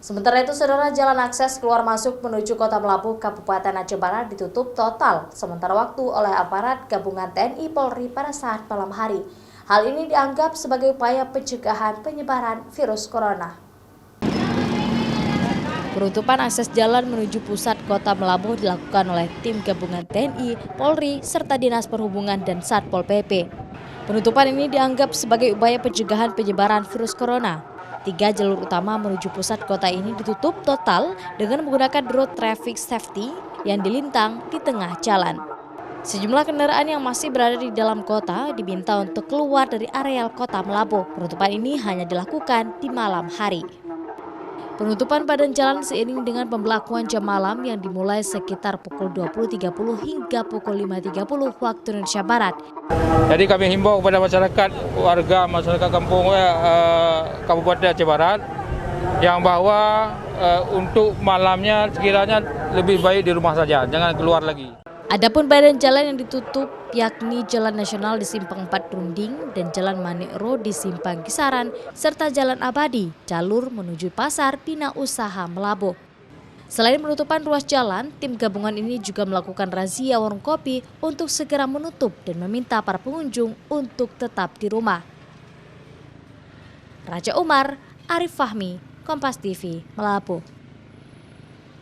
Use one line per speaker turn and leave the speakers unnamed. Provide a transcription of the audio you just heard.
Sementara itu, saudara, jalan akses keluar masuk menuju Kota Melabuh, Kabupaten Aceh Barat ditutup total sementara waktu oleh aparat gabungan TNI Polri pada saat malam hari. Hal ini dianggap sebagai upaya pencegahan penyebaran virus corona. Penutupan akses jalan menuju pusat Kota Melabuh dilakukan oleh tim gabungan TNI, Polri, serta Dinas Perhubungan dan Satpol PP. Penutupan ini dianggap sebagai upaya pencegahan penyebaran virus corona. 3 jalur utama menuju pusat kota ini ditutup total dengan menggunakan road traffic safety yang dilintang di tengah jalan. Sejumlah kendaraan yang masih berada di dalam kota diminta untuk keluar dari areal Kota Melabuh. Penutupan ini hanya dilakukan di malam hari. Penutupan badan jalan seiring dengan pembelakuan jam malam yang dimulai sekitar pukul 20.30 hingga pukul 5.30 waktu Indonesia Barat.
Jadi kami himbau kepada masyarakat kampung Kabupaten Aceh Barat yang bahwa untuk malamnya sekiranya lebih baik di rumah saja, jangan keluar lagi.
Adapun badan jalan yang ditutup yakni Jalan Nasional di Simpang 4 Runding dan Jalan Manik Road di Simpang Kisaran serta Jalan Abadi, jalur menuju Pasar Bina Usaha Melabuh. Selain penutupan ruas jalan, tim gabungan ini juga melakukan razia warung kopi untuk segera menutup dan meminta para pengunjung untuk tetap di rumah. Raja Umar, Arif Fahmi, Kompas TV, Melabuh.